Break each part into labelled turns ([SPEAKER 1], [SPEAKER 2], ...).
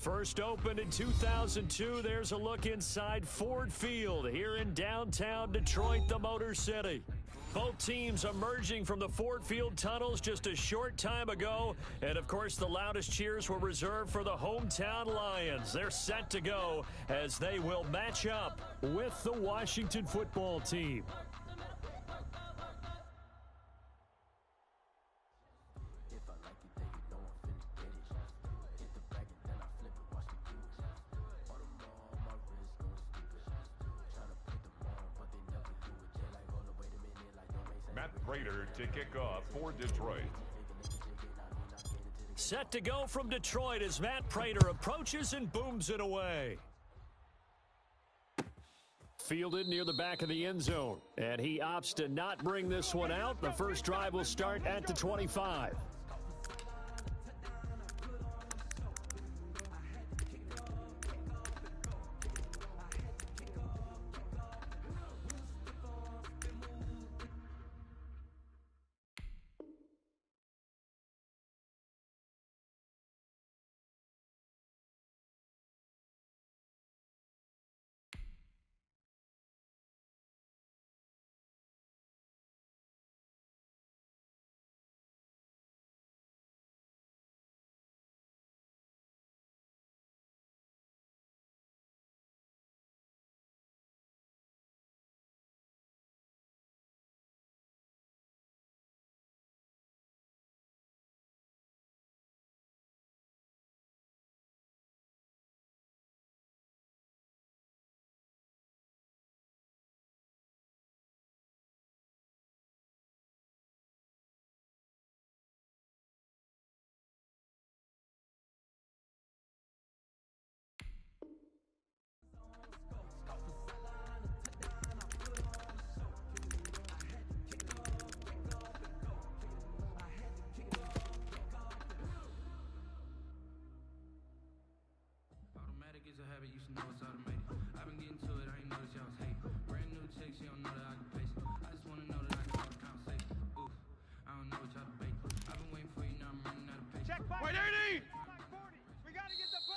[SPEAKER 1] First opened in 2002, there's a look inside Ford Field here in downtown Detroit, the Motor City. Both teams emerging from the Ford Field tunnels just a short time ago. And, of course, the loudest cheers were reserved for the hometown Lions. They're set to go as they will match up with the Washington football team.
[SPEAKER 2] Prater to kick off for Detroit.
[SPEAKER 1] Set to go from Detroit as Matt Prater approaches and booms it away. Fielded near the back of the end zone, and he opts to not bring this one out. The first drive will start at the 25.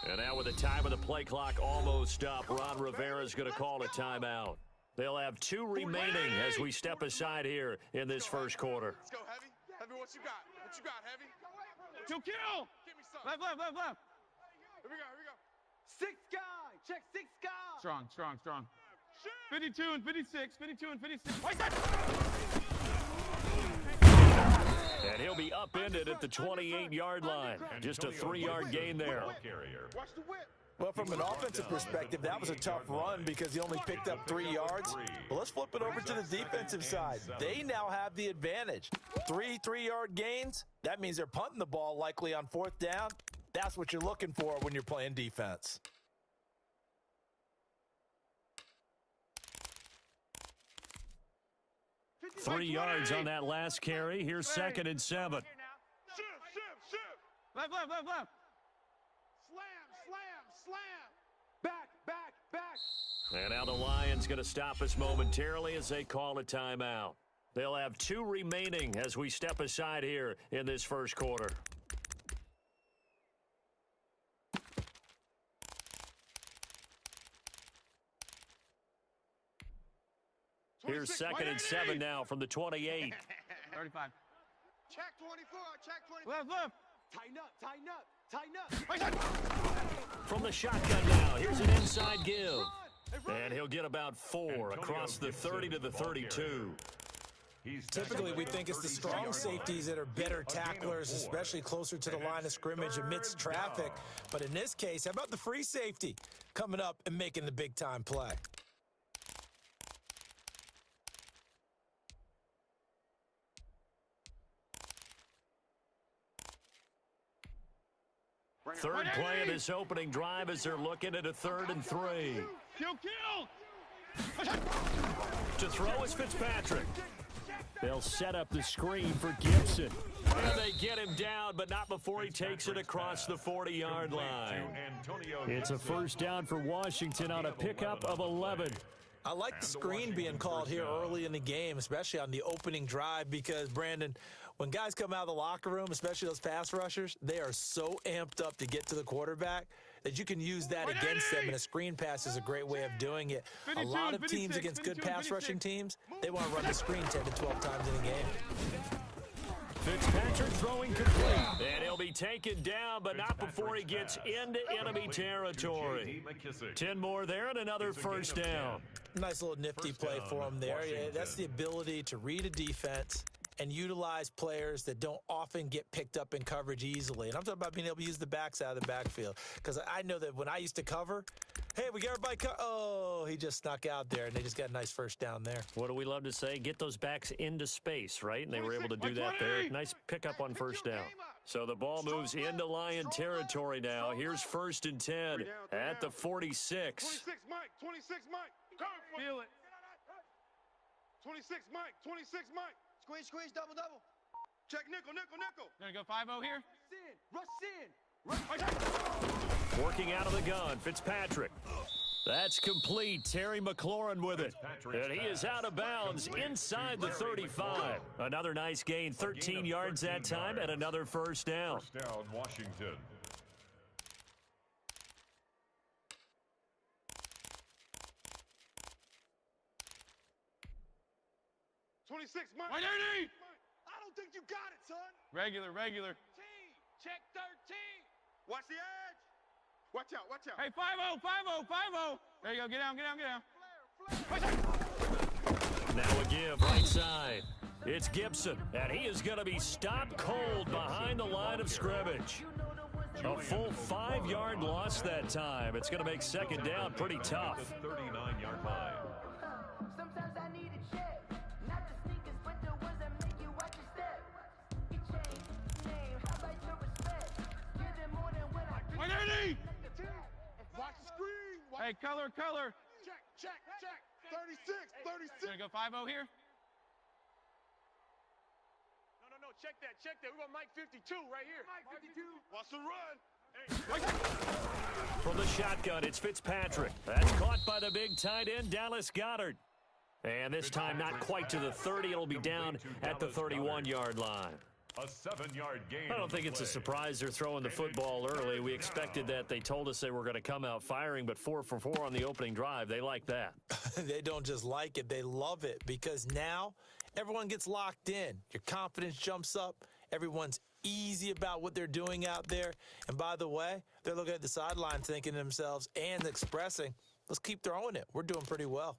[SPEAKER 1] And now with the time of the play clock almost up, Ron Rivera is going to call a timeout. They'll have 2 remaining as we step aside here in this first quarter.
[SPEAKER 3] Let's go, Heavy. Heavy, what you got? What you got, Heavy?
[SPEAKER 4] Kill!
[SPEAKER 3] Give me some.
[SPEAKER 4] Left.
[SPEAKER 3] Here we go.
[SPEAKER 4] 6 guy. Check 6 guy. Strong. 52 and 56.
[SPEAKER 1] And he'll be upended at the 28-yard line. Just a 3-yard gain there.
[SPEAKER 3] Watch the whip.
[SPEAKER 5] Well, from an offensive perspective, that was a tough run because he only picked up 3 yards. But let's flip it over to the defensive side. They now have the advantage. 3 3-yard gains, that means they're punting the ball likely on 4th down. That's what you're looking for when you're playing defense.
[SPEAKER 1] Three yards on that last carry. Here's 2nd and 7.
[SPEAKER 3] Shift.
[SPEAKER 4] Left. Slam. Back.
[SPEAKER 1] And now the Lions going to stop us momentarily as they call a timeout. They'll have 2 remaining as we step aside here in this first quarter. Here's 2nd and 7 now from the 28.
[SPEAKER 4] 35.
[SPEAKER 3] Check 24.
[SPEAKER 4] Left. Tighten up.
[SPEAKER 1] From the shotgun now, here's an inside give. And he'll get about 4 across the 30 to the 32.
[SPEAKER 5] Typically, we think it's the strong safeties that are better tacklers, especially closer to the line of scrimmage amidst traffic. But in this case, how about the free safety coming up and making the big-time play?
[SPEAKER 1] Third play of this opening drive as they're looking at a 3rd and 3.
[SPEAKER 4] Kill!
[SPEAKER 1] To throw is Fitzpatrick. They'll set up the screen for Gibson. And they get him down, but not before he takes it across the 40-yard line. It's a first down for Washington on a pickup of 11.
[SPEAKER 5] I like the screen being called here early in the game, especially on the opening drive, because, Brandon, when guys come out of the locker room, especially those pass rushers, they are so amped up to get to the quarterback that you can use that against them, and a screen pass is a great way of doing it. A lot of teams against good pass rushing teams, they want to run the screen 10 to 12 times in a game.
[SPEAKER 1] Fitzpatrick throwing complete. And he'll be taken down, but not before he gets into enemy territory. 10 more there and another first down.
[SPEAKER 5] Nice little nifty play for him there. Yeah, that's the ability to read a defense and utilize players that don't often get picked up in coverage easily. And I'm talking about being able to use the backs out of the backfield. Because I know that when I used to cover, hey, we got everybody oh, he just snuck out there, and they just got a nice first down there.
[SPEAKER 1] What do we love to say? Get those backs into space, right? And they were able to do that there. Nice pickup on first down. So the ball moves into Lion territory now. Here's 1st and 10 at the 46.
[SPEAKER 3] 26, Mike. 26, Mike.
[SPEAKER 4] Feel it.
[SPEAKER 3] 26, Mike. 26, Mike. Squeeze, squeeze, double, double. Check nickel, nickel, nickel.
[SPEAKER 4] Gonna go 5-0 here.
[SPEAKER 3] Rush in.
[SPEAKER 1] Working out of the gun, Fitzpatrick. That's complete. Terry McLaurin with it. And he is out of bounds inside the 35. Another nice gain, 13 yards that time, and another first down.
[SPEAKER 2] First down, Washington.
[SPEAKER 3] Mike.
[SPEAKER 4] I
[SPEAKER 3] don't think you got it, son.
[SPEAKER 4] Regular.
[SPEAKER 3] Check 13. Watch the edge. Watch out, watch out.
[SPEAKER 4] Hey, 5-0, 5-0. There you go. Get down.
[SPEAKER 1] Now a give right side. It's Gibson, and he is going to be stopped cold behind the line of scrimmage. A full 5-yard loss that time. It's going to make second down pretty tough.
[SPEAKER 2] 39-yard line.
[SPEAKER 3] Watch the screen.
[SPEAKER 4] Hey, color.
[SPEAKER 3] Check. 36.
[SPEAKER 4] Gonna go 5-0 here.
[SPEAKER 3] No. Check that. We're going Mike 52 right here. Mike 52. Wants to run.
[SPEAKER 1] From the shotgun, it's Fitzpatrick. That's caught by the big tight end, Dallas Goedert. And this time not quite to the 30. It'll be down at the 31-yard line.
[SPEAKER 2] A 7-yard gain.
[SPEAKER 1] I don't think it's a surprise they're throwing the football early. We expected that. They told us they were going to come out firing, but 4 for 4 on the opening drive. They like that.
[SPEAKER 5] They don't just like it. They love it because now everyone gets locked in. Your confidence jumps up. Everyone's easy about what they're doing out there. And by the way, they're looking at the sideline thinking to themselves and expressing, let's keep throwing it. We're doing pretty well.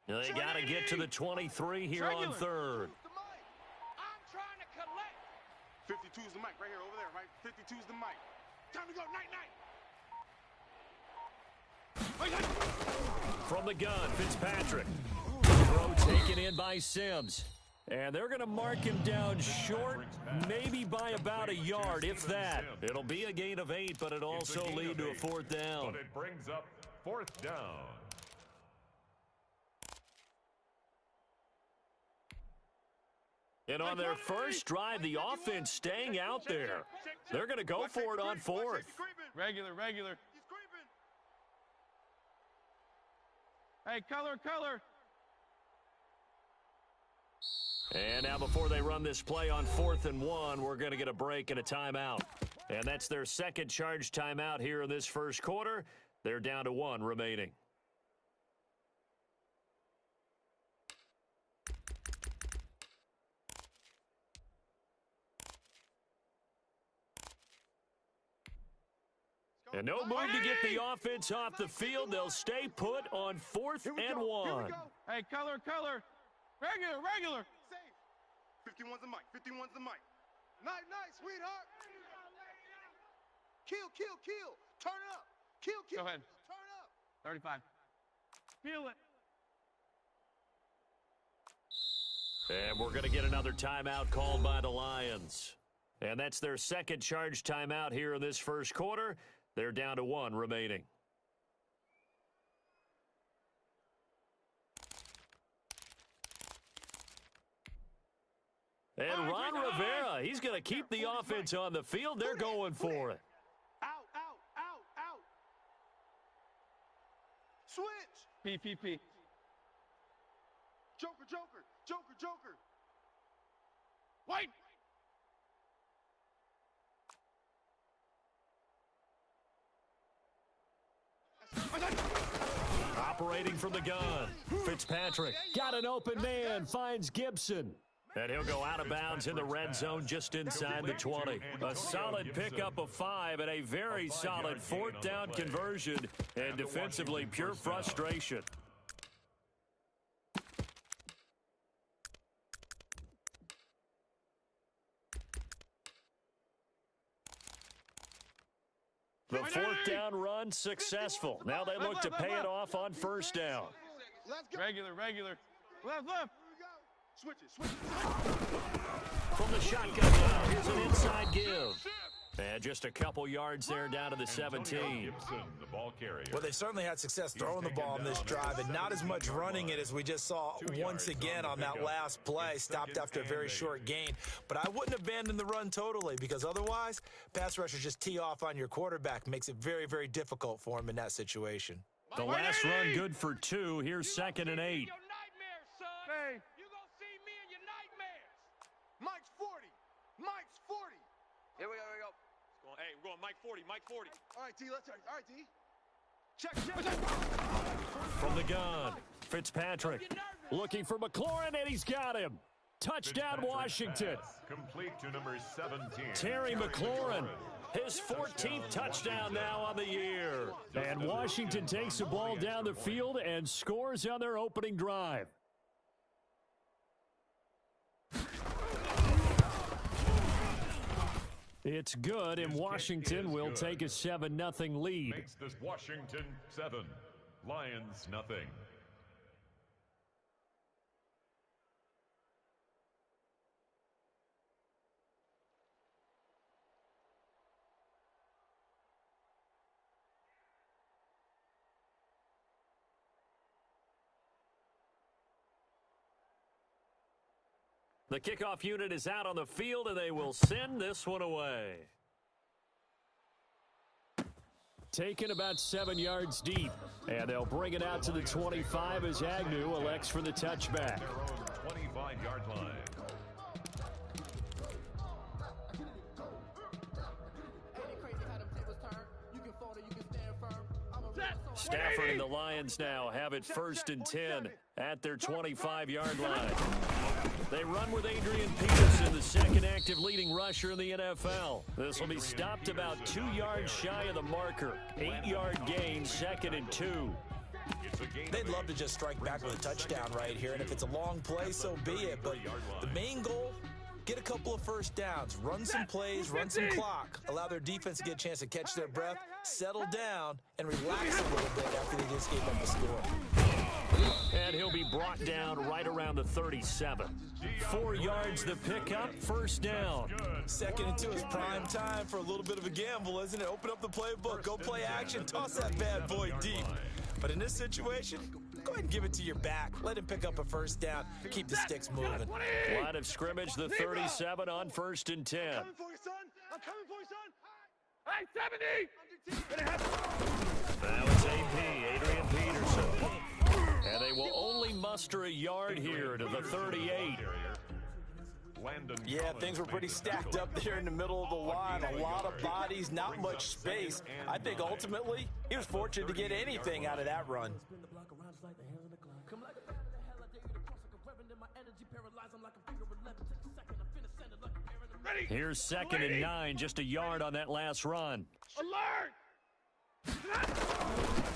[SPEAKER 1] They got to get to the 23 here on 3rd.
[SPEAKER 3] I'm trying to collect. 52's the mic right here over there, right? 52's the mic. Time to go, night.
[SPEAKER 1] From the gun, Fitzpatrick. Throw taken in by Sims. And they're going to mark him down short, maybe by about a yard, if that. It'll be a gain of 8, but it'll also lead to a 4th down.
[SPEAKER 2] But it brings up 4th down.
[SPEAKER 1] And on their first drive, the offense staying out there. They're going to go for it on 4th.
[SPEAKER 4] Regular. Hey, color.
[SPEAKER 1] And now before they run this play on 4th and 1, we're going to get a break and a timeout. And that's their second charge timeout here in this first quarter. They're down to 1 remaining. And no move to get the offense off the field. They'll stay put on 4th and 1.
[SPEAKER 4] Hey, color. Regular.
[SPEAKER 3] Safe. 51's the mic. 51's the mic. Night, sweetheart. Kill. Turn up. Kill.
[SPEAKER 4] Go ahead.
[SPEAKER 3] Turn up.
[SPEAKER 4] 35. Feel it.
[SPEAKER 1] And we're going to get another timeout called by the Lions. And that's their second charge timeout here in this first quarter. They're down to 1 remaining. And Ron Rivera, he's going to keep the offense on the field. They're going for it.
[SPEAKER 3] Out. Switch.
[SPEAKER 4] PPP.
[SPEAKER 3] Joker.
[SPEAKER 4] White.
[SPEAKER 1] operating from the gun. Fitzpatrick got an open man, finds Gibson. And he'll go out of bounds in the red zone just inside the 20. A solid pickup of 5 and a very solid 4th down conversion. And defensively, pure frustration. The 4th down run successful. Now they look to pay it off on 1st down.
[SPEAKER 4] Regular. Left.
[SPEAKER 3] Switch it.
[SPEAKER 1] From the shotgun now, here's an inside give. And just a couple yards there down to the 17.
[SPEAKER 2] The ball carrier.
[SPEAKER 5] Well, they certainly had success throwing the ball on this drive, and not as much running it as we just saw once again on that last play. Stopped after a very short gain. But I wouldn't abandon the run totally, because otherwise, pass rushers just tee off on your quarterback. Makes it very, very difficult for him in that situation.
[SPEAKER 1] The last run good for 2. Here's 2nd and 8.
[SPEAKER 4] Hey.
[SPEAKER 3] Mike's 40. Here we go. Hey, we're going Mike 40. All right, T, let's turn. All right, T. Check.
[SPEAKER 1] From the gun, Fitzpatrick looking for McLaurin, and he's got him. Touchdown, Washington.
[SPEAKER 2] Complete to number 17.
[SPEAKER 1] Terry McLaurin, his 14th touchdown now on the year. And Washington takes the ball down the field and scores on their opening drive. It's good, and Washington will take a 7-0 lead.
[SPEAKER 2] Makes this Washington 7, Lions nothing.
[SPEAKER 1] The kickoff unit is out on the field, and they will send this one away. Taken about 7 yards deep, and they'll bring it out to the 25 as Agnew elects for the touchback.
[SPEAKER 2] Their own 25-yard line.
[SPEAKER 1] Stafford and the Lions now have it 1st and 10 at their 25-yard line. They run with Adrian Peterson, the second active leading rusher in the NFL. This will be stopped about 2 yards shy of the marker. 8-yard gain, 2nd and 2.
[SPEAKER 5] They'd love to just strike back with a touchdown right here, and if it's a long play, so be it. But the main goal, get a couple of first downs, run some plays, run some clock, allow their defense to get a chance to catch their breath, settle down, and relax a little bit after they just gave up a score.
[SPEAKER 1] And he'll be brought down right around the 37. 4 yards the pickup, 1st down.
[SPEAKER 5] 2nd and 2 is prime time for a little bit of a gamble, isn't it? Open up the playbook, go play action, toss that bad boy deep. But in this situation, go ahead and give it to your back. Let him pick up a 1st down, keep the sticks moving.
[SPEAKER 1] Line of scrimmage, the 37 on 1st and 10.
[SPEAKER 3] I'm coming for you, son.
[SPEAKER 4] Hey, 70!
[SPEAKER 1] That was AP, Adrian Peterson. And they will only muster a yard here to the 38.
[SPEAKER 5] Yeah, things were pretty stacked up there in the middle of the line. A lot of bodies, not much space. I think ultimately he was fortunate to get anything out of that run.
[SPEAKER 1] Here's 2nd and 9, just a yard on that last run.
[SPEAKER 4] Alert!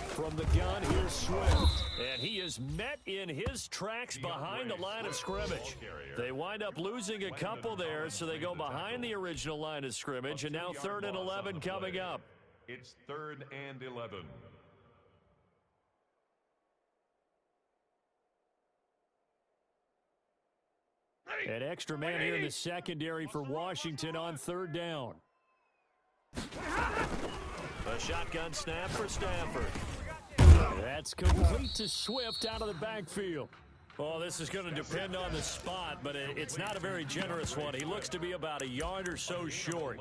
[SPEAKER 1] From the gun, here's Swift. And he is met in his tracks behind the line of scrimmage. They wind up losing a couple there, so they go behind the original line of scrimmage, and now 3rd and 11 coming up.
[SPEAKER 2] It's 3rd and 11.
[SPEAKER 1] An extra man here in the secondary for Washington on 3rd down. A shotgun snap for Stafford. That's complete to Swift out of the backfield. Well, this is going to depend on the spot, but it's not a very generous one. He looks to be about a yard or so short.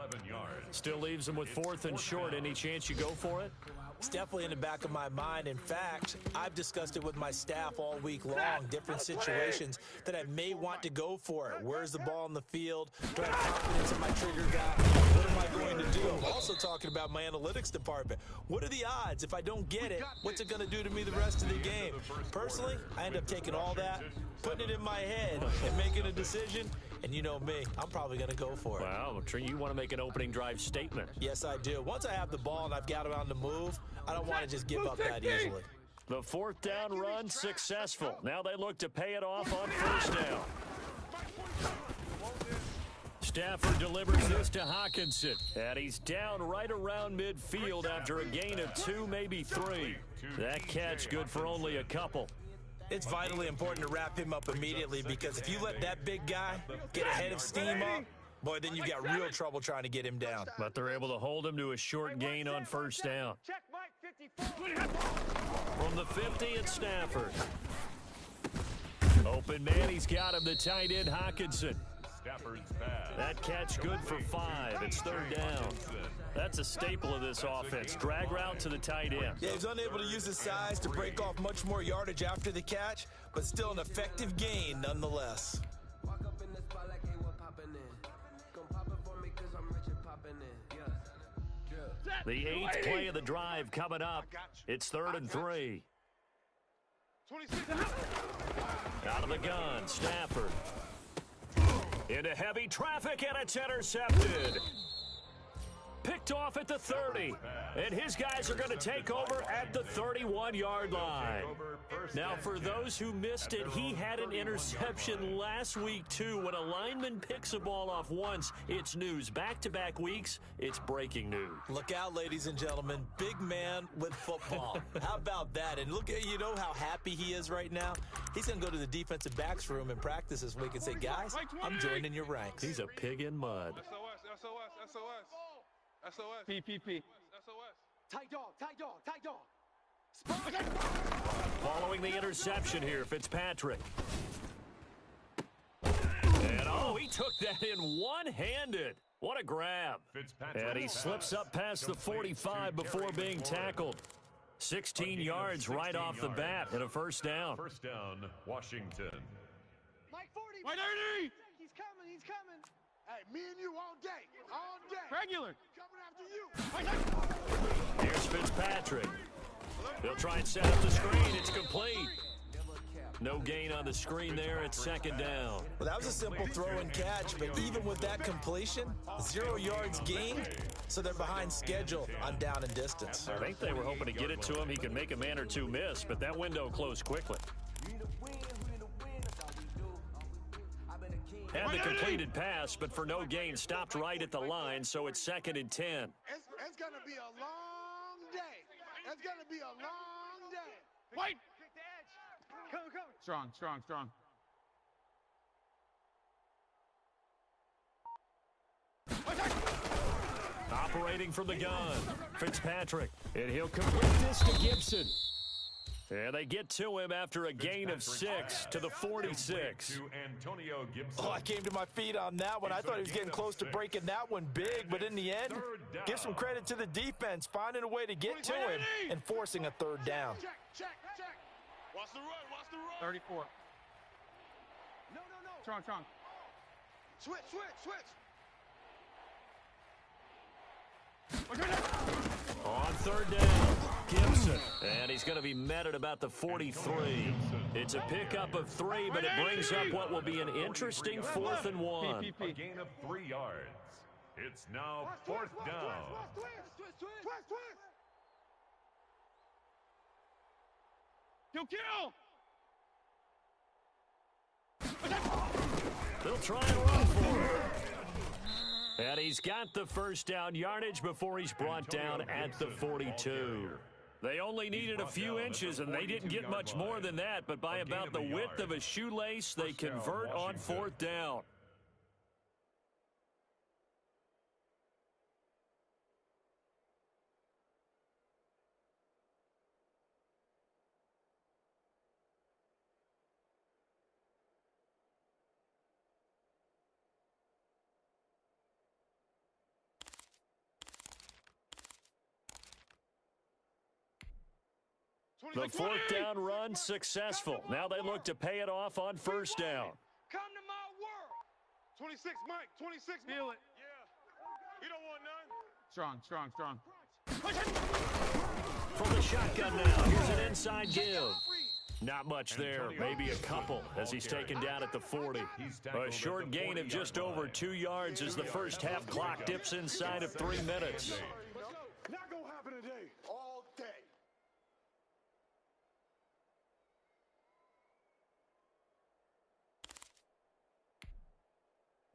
[SPEAKER 1] Still leaves him with 4th and short. Any chance you go for it?
[SPEAKER 5] It's definitely in the back of my mind. In fact, I've discussed it with my staff all week long, different situations that I may want to go for it. Where's the ball in the field? Do I have confidence in my trigger guy? What am I going to do? I've also talking about my analytics department. What are the odds? If I don't get it, what's it going to do to me the rest of the game? Personally, I end up taking all that, putting it in my head, and making a decision. And you know me, I'm probably going to go for it.
[SPEAKER 1] Wow, you want to make an opening drive statement.
[SPEAKER 5] Yes, I do. Once I have the ball and I've got it on the move, I don't want to just give up that easily.
[SPEAKER 1] The fourth down run successful. Now they look to pay it off on first down. Stafford delivers this to Hawkinson, and he's down right around midfield after a gain of 2, maybe 3. That catch good for only a couple.
[SPEAKER 5] It's vitally important to wrap him up immediately because if you let that big guy get ahead of steam up, boy, then you've got real trouble trying to get him down.
[SPEAKER 1] But they're able to hold him to a short gain on first down.
[SPEAKER 3] Check Mike 54.
[SPEAKER 1] From the 50, it's Stafford. Open man, he's got him, the tight end Hawkinson.
[SPEAKER 2] Stafford's pass.
[SPEAKER 1] That catch good for 5. It's third down. That's a staple of this offense. Drag route to the tight end.
[SPEAKER 5] Yeah, he's unable to use his size to break off much more yardage after the catch, but still an effective gain nonetheless.
[SPEAKER 1] The 8th play of the drive coming up. It's 3rd and 3.
[SPEAKER 3] 26.
[SPEAKER 1] Out of the gun, Stafford. Into heavy traffic, and it's intercepted. Picked off at the 30, and his guys are going to take over at the 31-yard line. Now, for those who missed it, he had an interception last week, too. When a lineman picks a ball off once, it's news. Back-to-back weeks, it's breaking news.
[SPEAKER 5] Look out, ladies and gentlemen. Big man with football. How about that? And look at, you know how happy he is right now? He's going to go to the defensive backs room and practice this week and say, guys, I'm joining your ranks.
[SPEAKER 1] He's a pig in mud.
[SPEAKER 3] SOS.
[SPEAKER 4] PPP.
[SPEAKER 3] SOS. Tight dog.
[SPEAKER 1] Following the interception here, Fitzpatrick. And he took that in one-handed. What a grab. And he slips up past the 45 before being tackled. 16 yards right off the bat and a first down.
[SPEAKER 2] First down, Washington.
[SPEAKER 3] Mike 40.
[SPEAKER 4] Why 30?
[SPEAKER 3] He's coming. Hey, me and you all day.
[SPEAKER 4] Regular.
[SPEAKER 3] Coming after you.
[SPEAKER 1] Here's Fitzpatrick. They'll try and set up the screen. It's complete. No gain on the screen there at second down.
[SPEAKER 5] Well, that was a simple throw and catch, but even with that completion, 0 yards gained, so they're behind schedule on down and distance.
[SPEAKER 1] I think they were hoping to get it to him. He could make a man or two miss, but that window closed quickly. Had the completed pass, but for no gain, stopped right at the line, so it's 2nd and 10.
[SPEAKER 3] It's going to be a long day. It's going to be a long day.
[SPEAKER 4] Wait.
[SPEAKER 3] Kick the edge. Come.
[SPEAKER 4] Strong.
[SPEAKER 1] Operating from the gun, Fitzpatrick, and he'll complete this to Gibson. And they get to him after a gain of 6 to the 46.
[SPEAKER 2] To Antonio Gibson.
[SPEAKER 5] Oh, I came to my feet on that one. I thought he was getting close to breaking that one big, but in the end, give some credit to the defense, finding a way to get to him and forcing a 3rd down.
[SPEAKER 3] Check. Watch the run.
[SPEAKER 4] 34.
[SPEAKER 3] No.
[SPEAKER 4] Strong.
[SPEAKER 3] Switch.
[SPEAKER 1] On 3rd down, Gibson. And he's going to be met at about the 43. It's a pickup of 3, but it brings up what will be an interesting 4th and 1.
[SPEAKER 2] A gain of 3 yards. It's now 4th down.
[SPEAKER 3] Twist.
[SPEAKER 4] Kill.
[SPEAKER 1] They'll try and run for it. And he's got the first down yardage before he's brought down at the 42. They only needed a few inches, and they didn't get much more than that, but by about the width of a shoelace, they convert on 4th down. The 4th down run successful. Now they look to pay it off on first down.
[SPEAKER 3] Come to my world. 26, Mike. 26,
[SPEAKER 4] Feel it.
[SPEAKER 3] Yeah. You don't want none.
[SPEAKER 4] Strong, strong, strong.
[SPEAKER 1] From the shotgun now, here's an inside give. Not much there, maybe a couple as he's taken down at the 40. A short gain of just over 2 yards as the first half clock dips inside of 3 minutes.
[SPEAKER 3] Not gonna happen today. All day.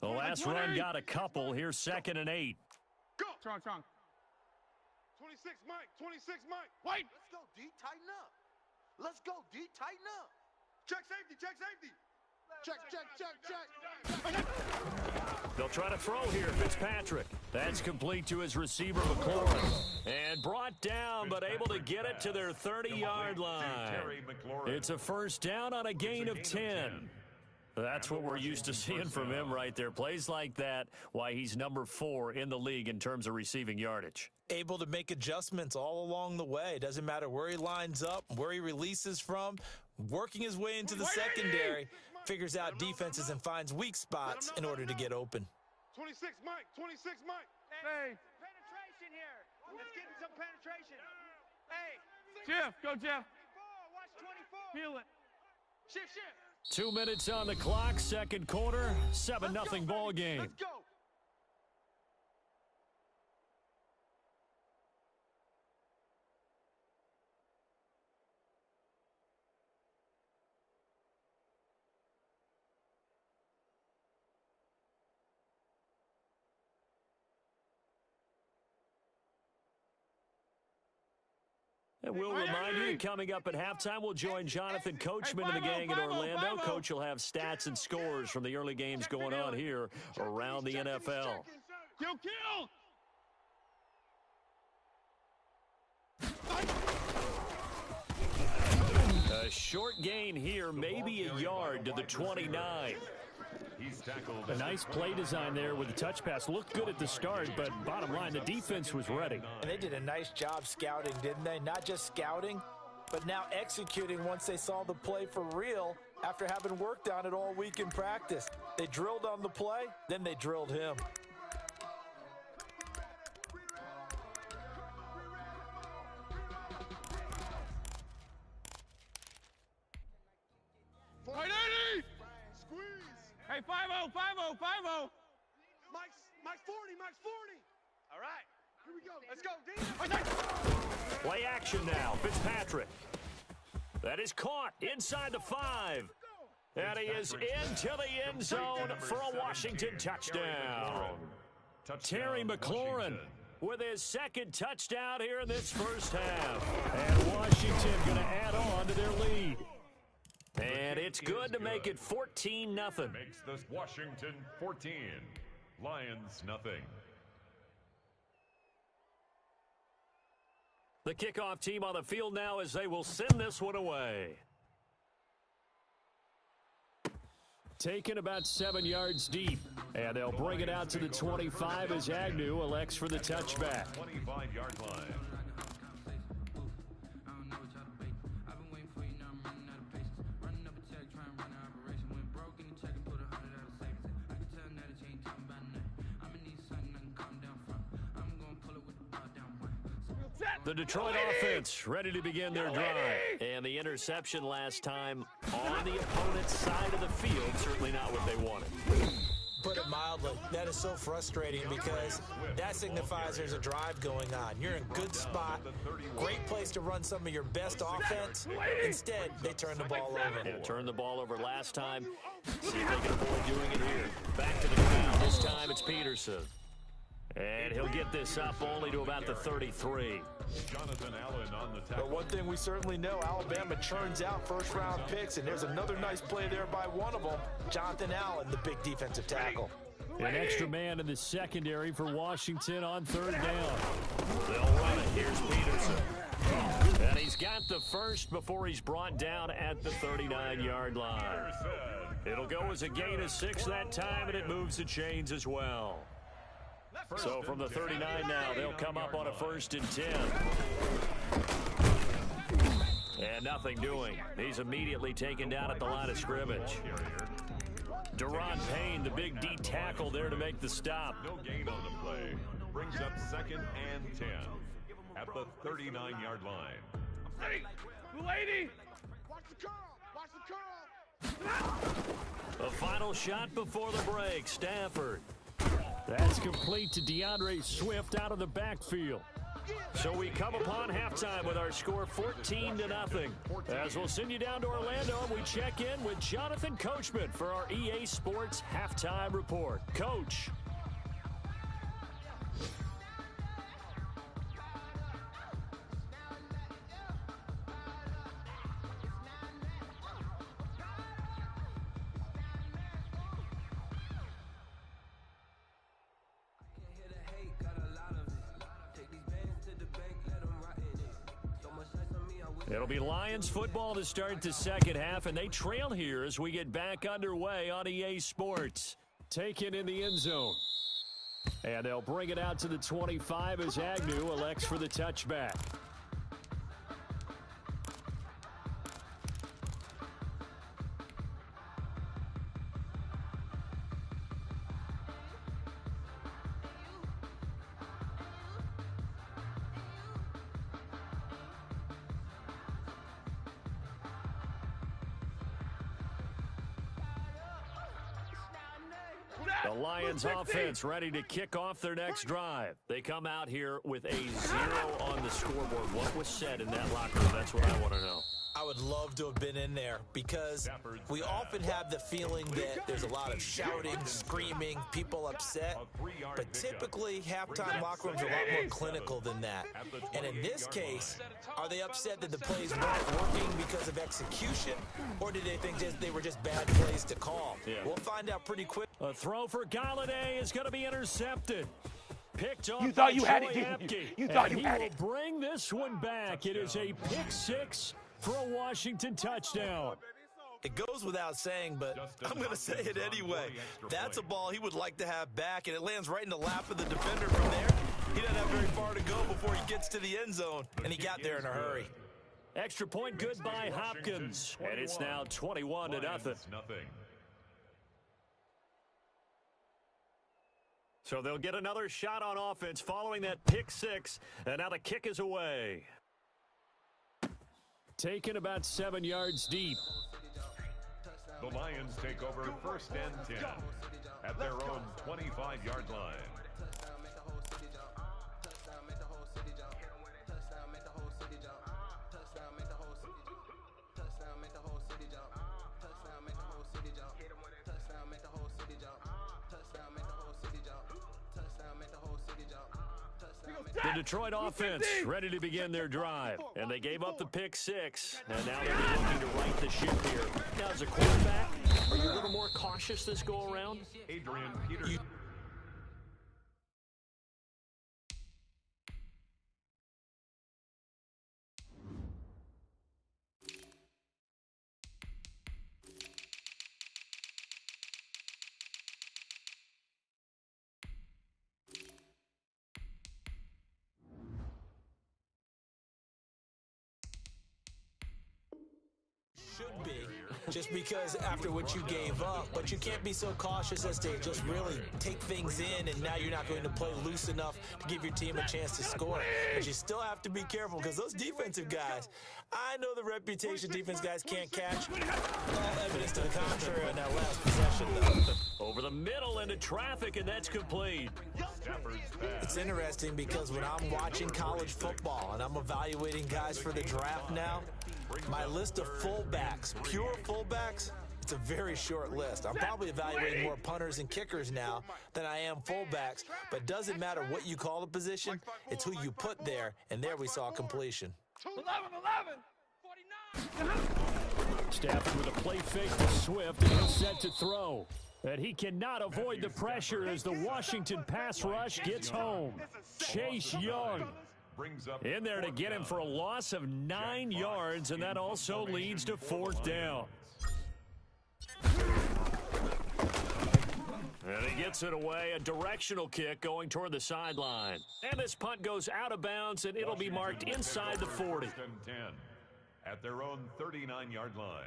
[SPEAKER 1] The last run got a couple. Here's 2nd and 8.
[SPEAKER 3] Go.
[SPEAKER 4] Strong, strong.
[SPEAKER 3] 26, Mike. 26, Mike.
[SPEAKER 4] Wait.
[SPEAKER 3] Let's go, D. Tighten up. Let's go, D. Tighten up. Check safety. Check safety. Check.
[SPEAKER 1] They'll try to throw here, Fitzpatrick. That's complete to his receiver, McLaurin. And brought down, but able to get it to their 30-yard line. It's a first down on a gain of 10. That's what we're used to seeing from him right there. Plays like that, why he's number 4 in the league in terms of receiving yardage.
[SPEAKER 5] Able to make adjustments all along the way. Doesn't matter where he lines up, where he releases from, working his way into the secondary, figures out defenses and finds weak spots in order to get open.
[SPEAKER 3] 26, Mike. 26, Mike.
[SPEAKER 4] Hey.
[SPEAKER 6] Penetration here. Let's get some penetration. Hey.
[SPEAKER 4] Jeff, go Jeff.
[SPEAKER 6] Watch 24.
[SPEAKER 4] Feel it.
[SPEAKER 6] Shift.
[SPEAKER 1] 2 minutes on the clock, second quarter, 7-0 ball game.
[SPEAKER 3] Let's go.
[SPEAKER 1] And we'll remind you, coming up at halftime, we'll join Jonathan Coachman and the gang in Orlando. Coach will have stats and scores from the early games going on here around the NFL.
[SPEAKER 4] Kill.
[SPEAKER 1] A short gain here, maybe a yard to the 29.
[SPEAKER 7] A nice play design there with the touch pass. Looked good at the start, but bottom line, the defense was ready.
[SPEAKER 5] And they did a nice job scouting, didn't they? Not just scouting, but now executing once they saw the play for real after having worked on it all week in practice. They drilled on the play, then they drilled him.
[SPEAKER 4] Hey, 5-0.
[SPEAKER 3] Mike's 40.
[SPEAKER 6] All right.
[SPEAKER 3] Here we go.
[SPEAKER 6] Let's go, D.
[SPEAKER 1] Play action now, Fitzpatrick. That is caught inside the 5. And he is into the end zone for a Washington touchdown. Terry McLaurin with his second touchdown here in this first half. And Washington going to add on to their lead. And it's good to make it 14-0.
[SPEAKER 2] Makes this Washington 14. Lions nothing.
[SPEAKER 1] The kickoff team on the field now as they will send this one away. Taken about 7 yards deep. And they'll bring it out to the 25 as Agnew elects for the touchback.
[SPEAKER 2] 25-yard line.
[SPEAKER 1] The Detroit offense ready to begin their drive. And the interception last time on the opponent's side of the field, certainly not what they wanted.
[SPEAKER 5] Put it mildly, that is so frustrating because that signifies there's a drive going on. You're in a good spot, great place to run some of your best offense. Instead, they turn the ball over.
[SPEAKER 1] Yeah, turned the ball over last time. See if they can avoid doing it here. Back to the ground. This time it's Peterson. And he'll get this up only to about the 33.
[SPEAKER 2] Jonathan Allen on the tackle.
[SPEAKER 5] But one thing we certainly know, Alabama churns out first-round picks, and there's another nice play there by one of them, Jonathan Allen, the big defensive tackle.
[SPEAKER 7] An extra man in the secondary for Washington on third down.
[SPEAKER 1] They'll run it. Here's Peterson. And he's got the first before he's brought down at the 39-yard line. It'll go as a gain of 6 that time, and it moves the chains as well. So from the 39 now, they'll come up on a 1st and 10. And nothing doing. He's immediately taken down at the line of scrimmage. Deron Payne, the big D tackle there to make the stop.
[SPEAKER 2] No gain on the play. brings up 2nd and 10 at the 39-yard line.
[SPEAKER 4] Hey, lady!
[SPEAKER 3] Watch the curl! Watch the curl!
[SPEAKER 1] The final shot before the break, Stafford. That's complete to DeAndre Swift out of the backfield. So we come upon halftime with our score 14-0. As we'll send you down to Orlando, and we check in with Jonathan Coachman for our EA Sports Halftime Report. Coach. It'll be Lions football to start the second half, and they trail here as we get back underway on EA Sports. Taken in the end zone. And they'll bring it out to the 25 as Agnew elects for the touchback. The Lions offense ready to kick off their next drive. They come out here with a 0 on the scoreboard. What was said in that locker room? That's what I want to know.
[SPEAKER 5] I would love to have been in there because we often have the feeling that there's a lot of shouting, screaming, people upset. But typically, halftime locker rooms are a lot more clinical than that. And in this case, are they upset that the plays weren't working because of execution? Or did they think they were just bad plays to call?
[SPEAKER 1] Yeah.
[SPEAKER 5] We'll find out pretty quick.
[SPEAKER 1] A throw for Galladay is going to be intercepted. Picked off
[SPEAKER 4] You thought you
[SPEAKER 1] by
[SPEAKER 4] had
[SPEAKER 1] Troy
[SPEAKER 4] it, didn't you?
[SPEAKER 1] Apke.
[SPEAKER 4] You thought
[SPEAKER 1] And
[SPEAKER 4] you had
[SPEAKER 1] he
[SPEAKER 4] it.
[SPEAKER 1] will bring this one back. It is a pick six for a Washington touchdown.
[SPEAKER 5] It goes without saying, but I'm going to say it anyway. That's a ball he would like to have back, and it lands right in the lap of the defender from there. He doesn't have very far to go before he gets to the end zone, and he got there in a hurry.
[SPEAKER 1] Extra point good by Hopkins, and it's now 21-0. So they'll get another shot on offense following that pick six, and now the kick is away. Taken about 7 yards deep.
[SPEAKER 2] The Lions take over 1st and 10 at their own 25-yard line.
[SPEAKER 1] The Detroit offense ready to begin their drive. And they gave up the pick six. And now they're looking to right the ship here. Now, as a quarterback, are you a little more cautious this go around?
[SPEAKER 2] Adrian Peterson.
[SPEAKER 5] Should be, just because after what you gave up, but you can't be so cautious as to just really take things in, and now you're not going to play loose enough to give your team a chance to score. But you still have to be careful because those defensive guys, I know the reputation defense guys can't catch. All evidence to the contrary on that last possession, though.
[SPEAKER 1] Over the middle into traffic, and that's complete.
[SPEAKER 5] It's interesting because when I'm watching college football and I'm evaluating guys for the draft now, my list of fullbacks, pure fullbacks, it's a very short list. I'm probably evaluating more punters and kickers now than I am fullbacks, but it doesn't matter what you call the position, it's who you put there, and there we saw completion.
[SPEAKER 6] 11, 49.
[SPEAKER 1] Stafford with a play fake to Swift, and he's set to throw. And he cannot avoid the pressure as the Washington pass rush gets home. Chase Young in there to get him for a loss of 9 yards, and that also leads to 4th down. And he gets it away, a directional kick going toward the sideline. And this punt goes out of bounds, and it'll be marked inside the 40.
[SPEAKER 2] At their own 39-yard line.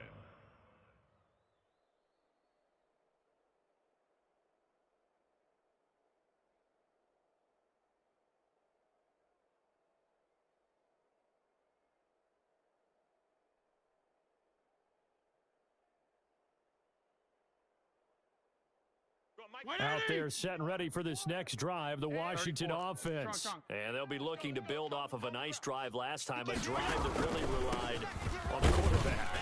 [SPEAKER 1] Out there set and ready for this next drive, the Washington offense. And they'll be looking to build off of a nice drive last time, a drive that really relied on the quarterback.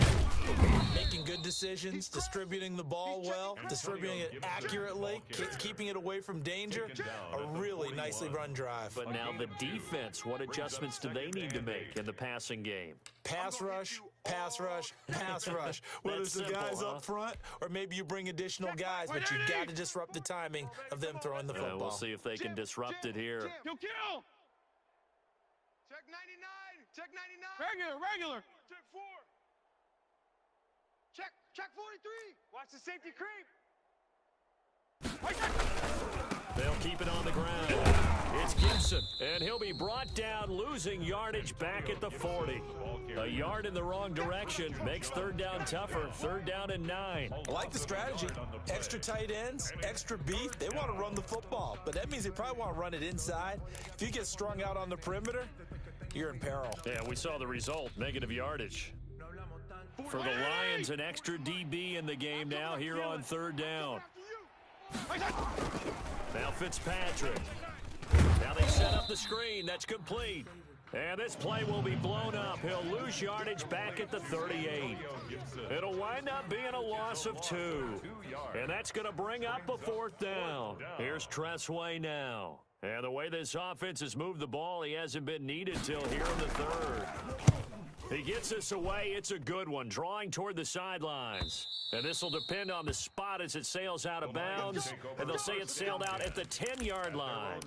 [SPEAKER 5] Making good decisions, distributing the ball well, distributing it accurately, keeping it away from danger. A really nicely run drive.
[SPEAKER 1] But now the defense, what adjustments do they need to make in the passing game?
[SPEAKER 5] Pass rush, pass rush, pass rush. Whether it's the guys up front or maybe you bring additional guys, but you've got to disrupt the timing of them throwing the football.
[SPEAKER 1] We'll see if they can disrupt it here.
[SPEAKER 4] Kill!
[SPEAKER 3] Check 99! Check 99!
[SPEAKER 4] Regular!
[SPEAKER 3] Check 4! Check 43! Watch the safety creep!
[SPEAKER 1] They'll keep it on the ground. It's Gibson, and he'll be brought down, losing yardage back at the 40. A yard in the wrong direction makes third down tougher. Third down and 9.
[SPEAKER 5] I like the strategy. Extra tight ends, extra beef. They want to run the football, but that means they probably want to run it inside. If you get strung out on the perimeter, you're in peril.
[SPEAKER 1] Yeah, we saw the result, negative yardage. For the Lions, an extra DB in the game now here on third down. Now Fitzpatrick. Now they set up the screen. That's complete. And this play will be blown up. He'll lose yardage back at the 38. It'll wind up being a loss of 2. And that's going to bring up a fourth down. Here's Tressway now. And the way this offense has moved the ball, he hasn't been needed till here in the third. He gets this away. It's a good one, drawing toward the sidelines. And this will depend on the spot as it sails out of bounds. And they'll say it sailed out at the 10-yard line.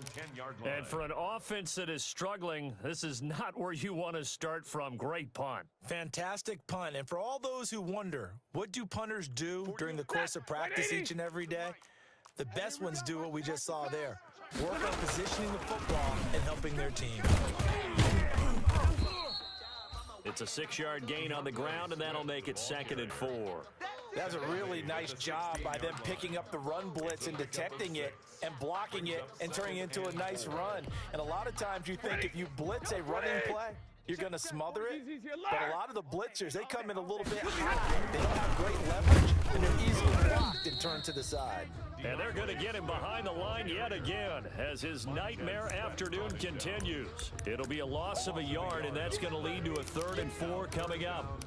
[SPEAKER 1] And for an offense that is struggling, this is not where you want to start from. Great punt.
[SPEAKER 5] Fantastic punt. And for all those who wonder, what do punters do during the course of practice each and every day? The best ones do what we just saw there. Work on positioning the football and helping their team.
[SPEAKER 1] It's a 6-yard gain on the ground, and that'll make it 2nd and 4.
[SPEAKER 5] That's a really nice job by them picking up the run blitz and detecting it and blocking it and turning it into a nice run. And a lot of times you think if you blitz a running play, you're going to smother it. But a lot of the blitzers, they come in a little bit high. They don't have great leverage, and they're easily blocked and turned to the side.
[SPEAKER 1] And they're going to get him behind the line yet again as his nightmare afternoon continues. It'll be a loss of a yard, and that's going to lead to a 3rd and 4 coming up.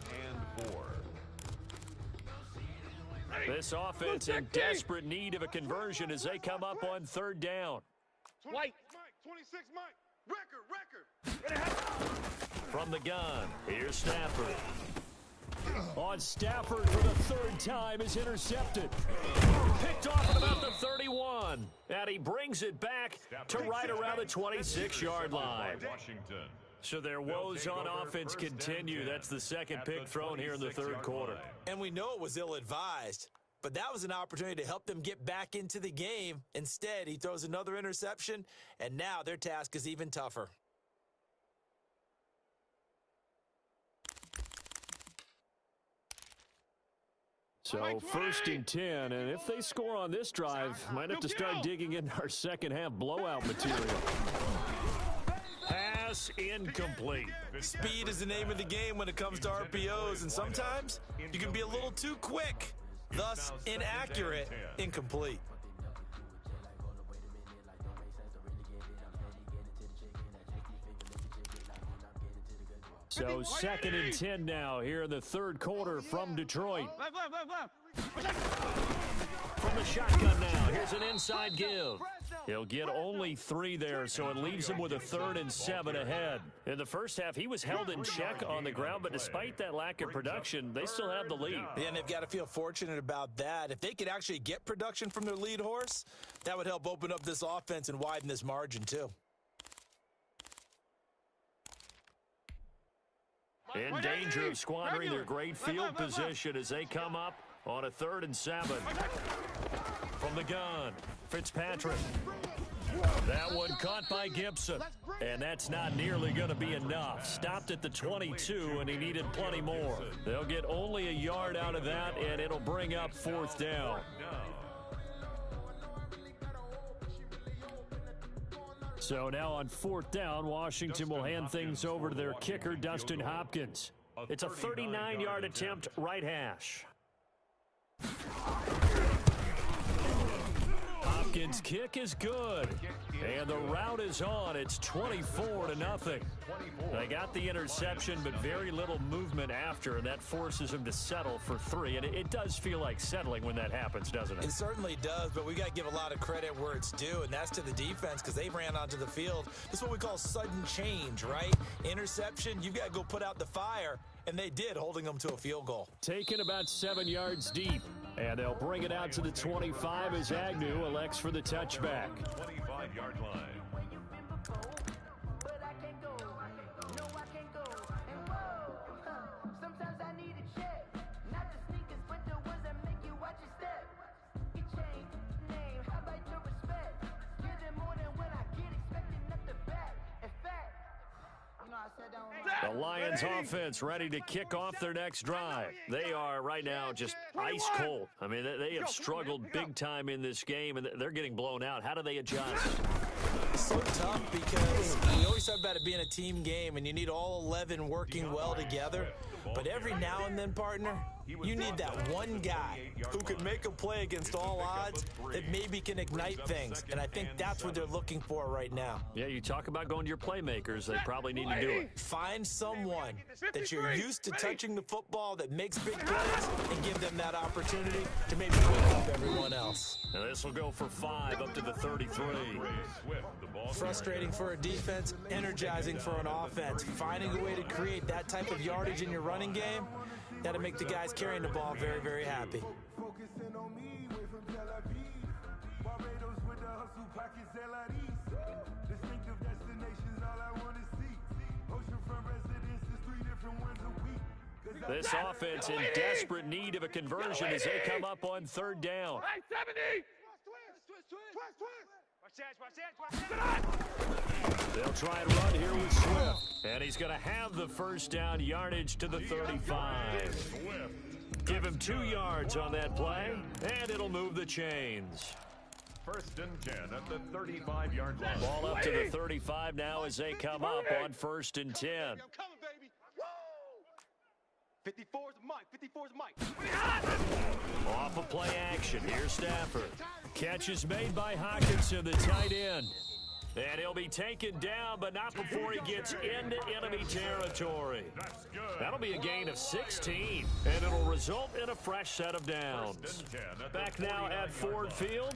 [SPEAKER 1] This offense in desperate need of a conversion as they come up on 3rd down.
[SPEAKER 3] White. 26, Mike. Record.
[SPEAKER 1] From the gun, here's Stafford. On Stafford for the 3rd time is intercepted. Picked off at about the 31. And he brings it back to right around the 26-yard line. So their woes on offense continue. That's the 2nd pick thrown here in the 3rd quarter.
[SPEAKER 5] And we know it was ill-advised, but that was an opportunity to help them get back into the game. Instead, he throws another interception, and now their task is even tougher.
[SPEAKER 1] So 1st and 10, and if they score on this drive, might have to start digging into our second-half blowout material. Pass incomplete.
[SPEAKER 5] Speed is the name of the game when it comes to RPOs, and sometimes you can be a little too quick, thus inaccurate, incomplete.
[SPEAKER 1] So 2nd and 10 now here in the 3rd quarter from Detroit.
[SPEAKER 4] Left.
[SPEAKER 1] From the shotgun now, here's an inside give. He'll get only 3 there, so it leaves him with a 3rd and 7 ahead. In the first half, he was held in check on the ground, but despite that lack of production, they still have the lead.
[SPEAKER 5] And they've got to feel fortunate about that. If they could actually get production from their lead horse, that would help open up this offense and widen this margin too.
[SPEAKER 1] In danger of squandering their great field position as they come up on a 3rd and 7. From the gun, Fitzpatrick. That one caught by Gibson. And that's not nearly going to be enough. Stopped at the 22, and he needed plenty more. They'll get only a yard out of that, and it'll bring up 4th down. So now on 4th down, Washington will hand things over to their kicker, Dustin Hopkins. It's a 39-yard attempt, right hash. Hopkins' kick is good. And the route is on. It's 24-0. They got the interception, but very little movement after, and that forces them to settle for 3. And it does feel like settling when that happens, doesn't it?
[SPEAKER 5] It certainly does, but we got to give a lot of credit where it's due, and that's to the defense because they ran onto the field. This is what we call sudden change, right? Interception, you've got to go put out the fire, and they did, holding them to a field goal.
[SPEAKER 1] Taken about 7 yards deep, and they'll bring it out to the 25 as Agnew elects for the touchback.
[SPEAKER 2] 25-yard line.
[SPEAKER 1] The Lions offense ready to kick off their next drive. They are right now just ice cold. I mean, they have struggled big time in this game, and they're getting blown out. How do they adjust?
[SPEAKER 5] It's so tough because we always talk about it being a team game, and you need all 11 working well together. But every now and then, partner, you need that one guy who can make a play against all odds that maybe can ignite things. And I think that's what they're looking for right now.
[SPEAKER 1] Yeah, you talk about going to your playmakers. They probably need to do it.
[SPEAKER 5] Find someone that you're used to touching the football that makes big plays and give them that opportunity to maybe wake up everyone else.
[SPEAKER 1] Now this will go for 5 up to the 33.
[SPEAKER 5] Frustrating for a defense, energizing for an offense. Finding a way to create that type of yardage in your running game, that'll make the guys carrying the ball very, very happy.
[SPEAKER 1] This offense in desperate need of a conversion as they come up on 3rd down. They'll try and run here with Swift. And he's going to have the first down yardage to the 35. Give him 2 yards on that play, and it'll move the chains.
[SPEAKER 2] 1st and 10 at the 35-yard line.
[SPEAKER 1] Ball up to the 35 now as they come up on 1st and 10.
[SPEAKER 3] 54's Mike. 54's Mike.
[SPEAKER 1] Off of play action. Here's Stafford. Catch is made by Hawkinson, the tight end. And he'll be taken down, but not before he gets into enemy territory. That'll be a gain of 16, and it'll result in a fresh set of downs. Back now at Ford Field.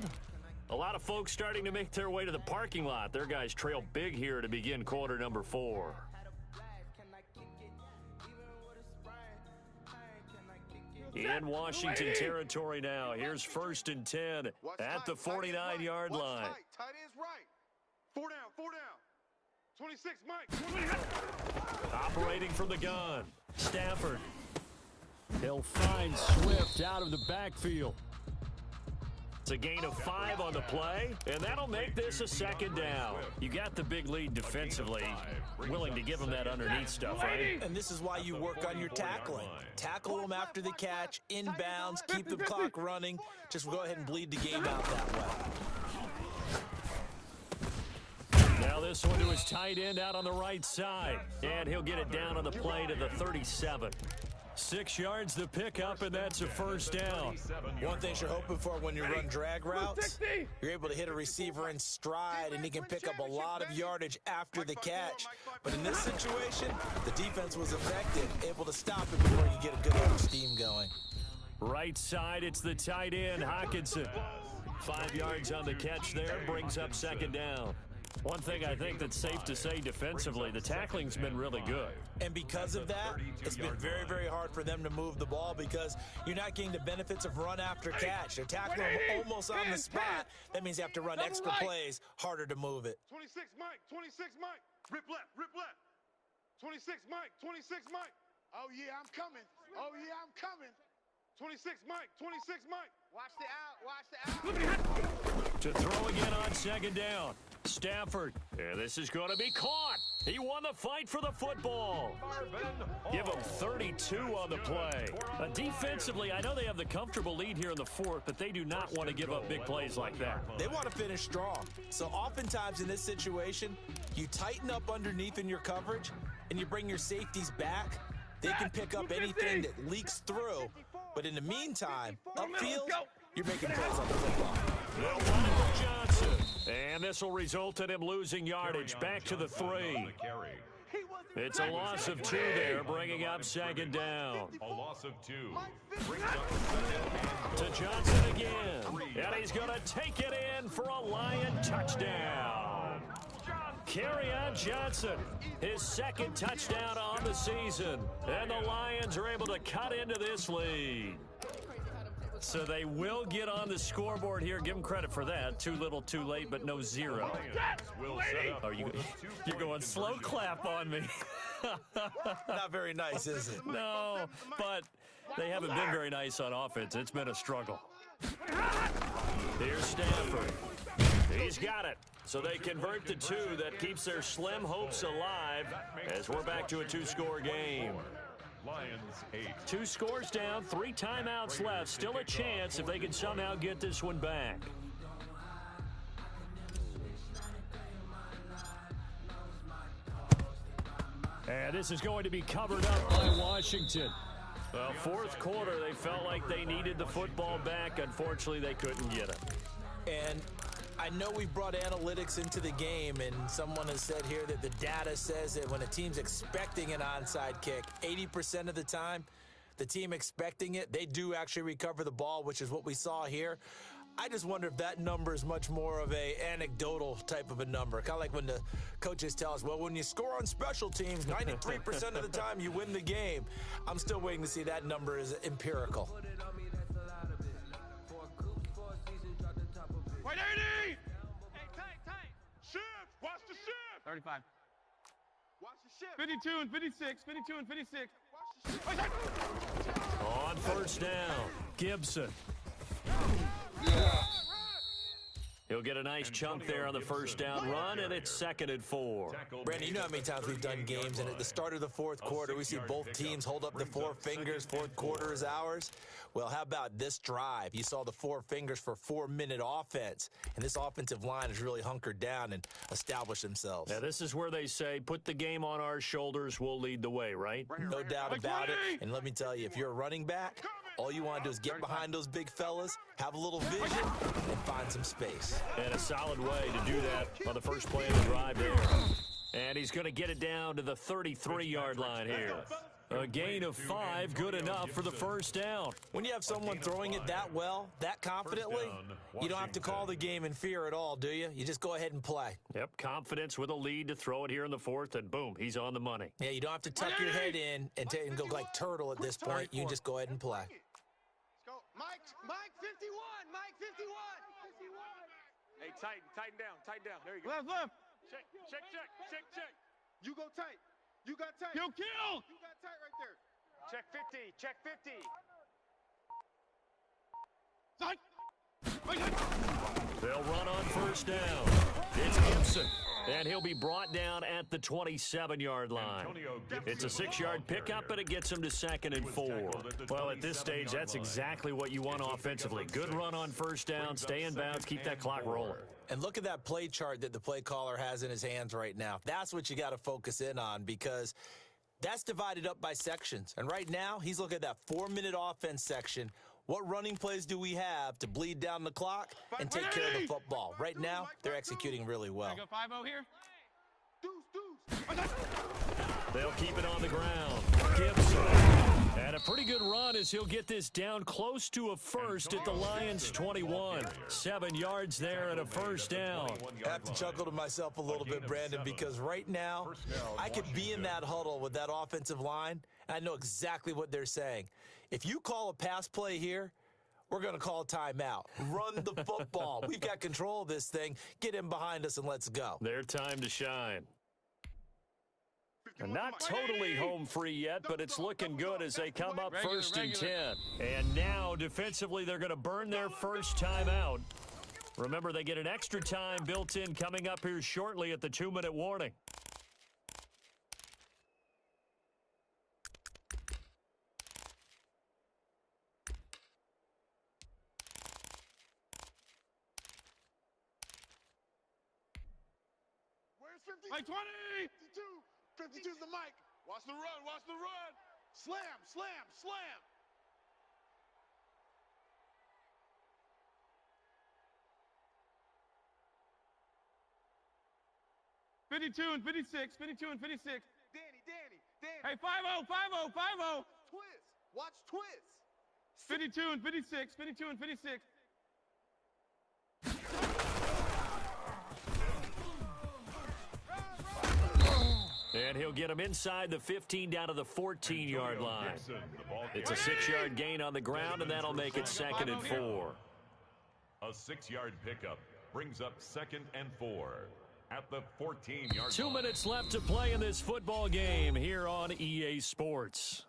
[SPEAKER 1] A lot of folks starting to make their way to the parking lot. Their guys trail big here to begin quarter number 4. In Washington territory now. Here's 1st and 10 at the 49-yard line.
[SPEAKER 3] Tight end's right. 4 down. 26, Mike.
[SPEAKER 1] Operating from the gun. Stafford. He'll find Swift out of the backfield. It's a gain of 5 on the play, and that'll make this a 2nd down. You got the big lead defensively. Willing to give them that underneath stuff, right?
[SPEAKER 5] And this is why you work on your tackling. Tackle them after the catch, inbounds, keep the clock running. Just go ahead and bleed the game out that way.
[SPEAKER 1] Now this one to his tight end out on the right side. And he'll get it down on the play to the 37. 6 yards to pick up, and that's a 1st down.
[SPEAKER 5] One thing you're hoping for when you run drag routes, you're able to hit a receiver in stride, and he can pick up a lot of yardage after the catch. But in this situation, the defense was effective, able to stop it before you get a good little steam going.
[SPEAKER 1] Right side, it's the tight end, Hawkinson. 5 yards on the catch there, brings up 2nd down. One thing I think that's safe to say defensively, the tackling's been really good.
[SPEAKER 5] And because of that, it's been very, very hard for them to move the ball because you're not getting the benefits of run after catch. They're tackling them almost on the spot. That means you have to run extra plays, harder to move it.
[SPEAKER 3] 26, Mike. 26, Mike. Rip left. 26, Mike. 26, Mike. Oh, yeah, I'm coming. 26, Mike. 26, Mike.
[SPEAKER 6] Watch the out.
[SPEAKER 1] To throw again on 2nd down. Stafford. And this is going to be caught. He won the fight for the football. Give him 32 on the play. Defensively, I know they have the comfortable lead here in the 4th, but they do not want to give up big plays like that.
[SPEAKER 5] They want to finish strong. So oftentimes in this situation, you tighten up underneath in your coverage, and you bring your safeties back. They can pick up anything that leaks through. But in the meantime, upfield, you're making plays on the football.
[SPEAKER 1] They'll run it with Johnson. And this will result in him losing yardage. Back to the 3. It's a loss of 2 there, bringing up second down.
[SPEAKER 2] A loss of 2. Brings up second
[SPEAKER 1] To Johnson again. And he's going to take it in for a Lion touchdown. Kerryon Johnson, his second touchdown on the season. And the Lions are able to cut into this lead. So they will get on the scoreboard here. Give them credit for that. Too little, too late, but no 0. Oh, you're going slow clap on me.
[SPEAKER 5] Not very nice, is it?
[SPEAKER 1] No, but they haven't been very nice on offense. It's been a struggle. Here's Stafford. He's got it. So they convert to 2. That keeps their slim hopes alive as we're back to a 2-score game.
[SPEAKER 2] Lions 8.
[SPEAKER 1] 2 scores down, 3 timeouts left. Still a chance if they can somehow get this one back. And this is going to be covered up by Washington. Well, fourth quarter, they felt like they needed the football back. Unfortunately, they couldn't get it.
[SPEAKER 5] And I know we've brought analytics into the game, and someone has said here that the data says that when a team's expecting an onside kick, 80% of the time, the team expecting it, they do actually recover the ball, which is what we saw here. I just wonder if that number is much more of a anecdotal type of a number. Kind of like when the coaches tell us, well, when you score on special teams, 93% of the time you win the game. I'm still waiting to see that number is empirical.
[SPEAKER 3] Wait, 80! Hey, tight. Shift! Watch the shift!
[SPEAKER 4] 35.
[SPEAKER 3] Watch the shift.
[SPEAKER 4] 52 and 56. 52 and 56.
[SPEAKER 3] Watch the shift.
[SPEAKER 1] On first down, Gibson. He'll get a nice chunk there on the first down run, and it's 2nd and 4.
[SPEAKER 5] Brandon, you know how many times we've done games, and at the start of the fourth quarter, we see both teams hold up the 4 fingers. Fourth quarter is ours. Well, how about this drive? You saw the 4 fingers for 4-minute offense, and this offensive line has really hunkered down and established themselves.
[SPEAKER 1] Now, this is where they say, put the game on our shoulders, we'll lead the way, right?
[SPEAKER 5] No doubt about it. And let me tell you, if you're a running back, all you want to do is get behind those big fellas, have a little vision, and find some space.
[SPEAKER 1] And a solid way to do that on the first play of the drive there. And he's going to get it down to the 33-yard line here. A gain of 5, good enough for the first down.
[SPEAKER 5] When you have someone throwing it that well, that confidently, you don't have to call the game in fear at all, do you? You just go ahead and play.
[SPEAKER 1] Yep, confidence with a lead to throw it here in the fourth, and boom, he's on the money.
[SPEAKER 5] Yeah, you don't have to tuck your head in and go like turtle at this point. You can just go ahead and play.
[SPEAKER 3] Let's go. Mike 51. Mike 51. Hey, tighten down. There you go.
[SPEAKER 4] Left.
[SPEAKER 3] Check. You go tight. You got tight.
[SPEAKER 4] Kill.
[SPEAKER 3] You got tight right there. Check 50.
[SPEAKER 1] They'll run on first down. It's Gibson, and he'll be brought down at the 27-yard line. It's a 6-yard pickup, but it gets him to 2nd and 4. Well, at this stage, that's exactly what you want offensively. Good run on first down, stay in bounds, keep that clock rolling.
[SPEAKER 5] And look at that play chart that the play caller has in his hands right now. That's what you got to focus in on, because that's divided up by sections. And right now, he's looking at that 4-minute offense section. What running plays do we have to bleed down the clock and take care of the football? Right now, they're executing really well.
[SPEAKER 4] Go 5-0 here.
[SPEAKER 1] They'll keep it on the ground. Gibson. And a pretty good run as he'll get this down close to a first at the Lions' 21. 7 yards there and a first down.
[SPEAKER 5] I have to chuckle to myself a little bit, Brandon, because right now, I could be in that huddle with that offensive line, and I know exactly what they're saying. If you call a pass play here, we're going to call a timeout. Run the football. We've got control of this thing. Get in behind us and let's go.
[SPEAKER 1] Their time to shine. And not totally home free yet, but it's looking good as they come up first and 10. And now, defensively, they're going to burn their first timeout. Remember, they get an extra time built in coming up here shortly at the 2-minute warning.
[SPEAKER 4] Like 20!
[SPEAKER 3] 52's the mic. Watch the run. Slam.
[SPEAKER 4] 52 and 56, 52 and 56.
[SPEAKER 3] Danny.
[SPEAKER 4] Hey, 5-0, 5-0, 5-0.
[SPEAKER 3] Twist. Watch twist.
[SPEAKER 4] 52 and 56, 52 and 56.
[SPEAKER 1] And he'll get him inside the 15 down to the 14-yard line. It's a 6-yard gain on the ground, and that'll make it 2nd and 4.
[SPEAKER 2] A 6-yard pickup brings up 2nd and 4 at the 14-yard line.
[SPEAKER 1] 2 minutes left to play in this football game here on EA Sports.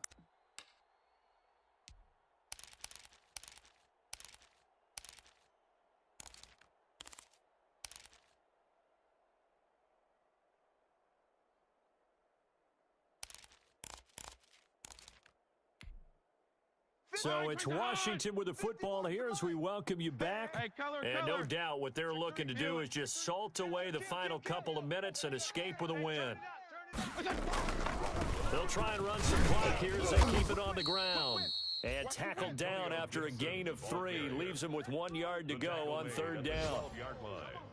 [SPEAKER 1] So it's Washington with the football here as we welcome you back. And no doubt what they're looking to do is just salt away the final couple of minutes and escape with a win. They'll try and run some clock here as they keep it on the ground. And tackled down after a gain of 3. Leaves them with 1 yard to go on 3rd down.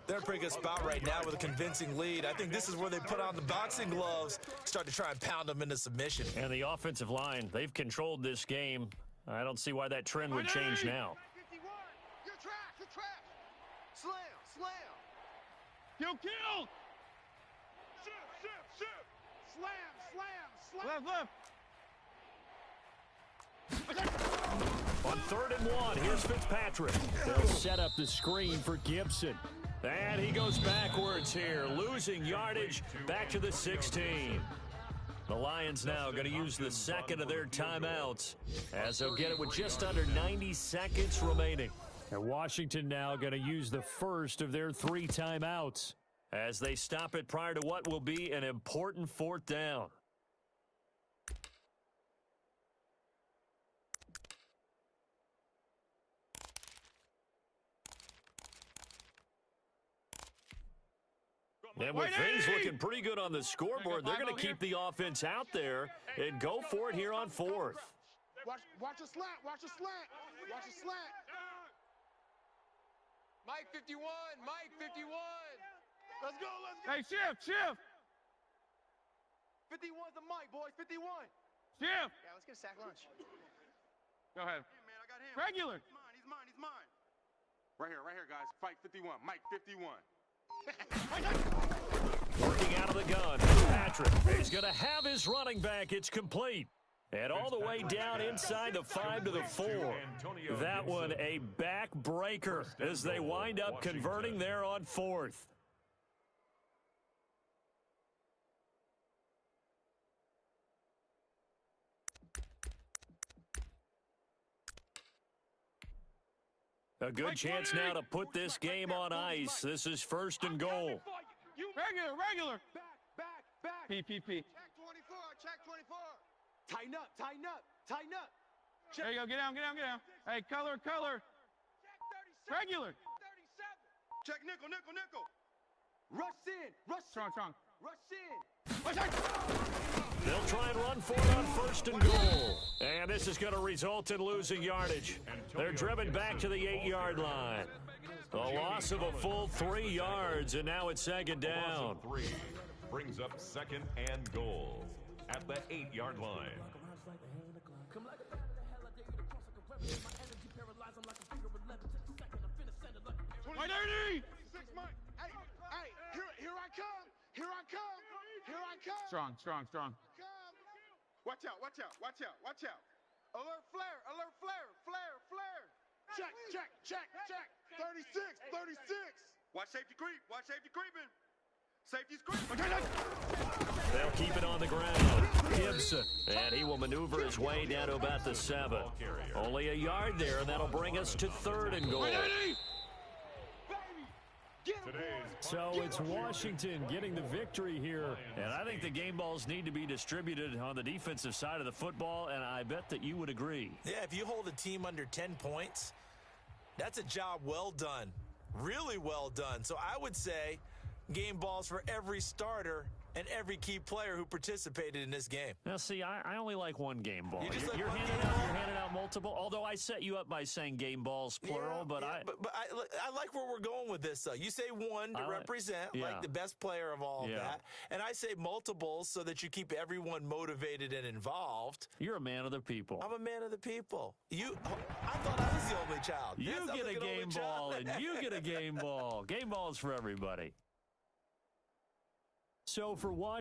[SPEAKER 5] They're in a pretty good spot right now with a convincing lead. I think this is where they put on the boxing gloves, start to try and pound them into submission.
[SPEAKER 1] And the offensive line, they've controlled this game. I don't see why that trend would change now.
[SPEAKER 3] 51. You're trash. Slam.
[SPEAKER 4] Kill.
[SPEAKER 3] Slam.
[SPEAKER 4] Left.
[SPEAKER 1] On 3rd and 1, here's Fitzpatrick. They'll set up the screen for Gibson. And he goes backwards here, losing yardage back to the 16. The Lions now going to use the 2nd of their timeouts as they'll get it with just under 90 seconds remaining. And Washington now going to use the 1st of their 3 timeouts as they stop it prior to what will be an important 4th down. And with things looking pretty good on the scoreboard, they're going to keep the offense out there and go for it here on 4th.
[SPEAKER 3] Watch a slant. Watch a slant. Mike 51. Let's go.
[SPEAKER 4] Hey, shift.
[SPEAKER 3] 51's the Mike, boys. 51.
[SPEAKER 4] Shift.
[SPEAKER 6] Yeah, let's get a sack lunch.
[SPEAKER 4] Go ahead.
[SPEAKER 3] Hey, man, I got him.
[SPEAKER 4] Regular.
[SPEAKER 3] He's mine. Right here, guys. Fight 51. Mike 51.
[SPEAKER 1] Working out of the gun, Patrick. He's going to have his running back. It's complete. And all the way down inside the 5 to the 4. That one a backbreaker as they wind up converting there on 4th. A good chance now to put this game on ice. This is 1st and goal.
[SPEAKER 4] Regular.
[SPEAKER 3] Back.
[SPEAKER 4] PPP.
[SPEAKER 3] Check 24. Tighten up.
[SPEAKER 4] There you go. Get down. Hey, color. Regular.
[SPEAKER 3] 37. Check nickel. Rush in.
[SPEAKER 4] Strong.
[SPEAKER 3] Rush in.
[SPEAKER 1] They'll try and run for it on 1st and goal. And this is going to result in losing yardage. They're driven back to the 8-yard line. A loss of a full 3 yards, and now it's 2nd down.
[SPEAKER 2] 3 brings up 2nd and goal at the 8-yard line.
[SPEAKER 3] 180. 6 Mike. Hey, here I come.
[SPEAKER 4] Strong.
[SPEAKER 3] Watch out. Alert flare. Check. 36. Watch safety creeping. Safety's creeping.
[SPEAKER 1] They'll keep it on the ground. Gibson, and he will maneuver his way down to about the 7. Only a yard there, and that'll bring us to 3rd and goal. So it's Washington getting the victory here. And I think the game balls need to be distributed on the defensive side of the football, and I bet that you would agree.
[SPEAKER 5] Yeah, if you hold a team under 10 points, that's a job well done. Really well done. So I would say game balls for every starter and every key player who participated in this game.
[SPEAKER 1] Now, see, I only like one game ball.
[SPEAKER 5] You just like
[SPEAKER 1] you're
[SPEAKER 5] one
[SPEAKER 1] handing
[SPEAKER 5] game
[SPEAKER 1] out,
[SPEAKER 5] ball?
[SPEAKER 1] you're handing out about multiple? Although I set you up by saying game balls, plural, but I
[SPEAKER 5] like where we're going with this, though. You say one to represent, like the best player of all of that, and I say multiples so that you keep everyone motivated and involved.
[SPEAKER 1] You're a man of the people.
[SPEAKER 5] I'm a man of the people. I thought I was the only child.
[SPEAKER 1] You get a game ball, and you get a game ball. Game balls for everybody. So for one.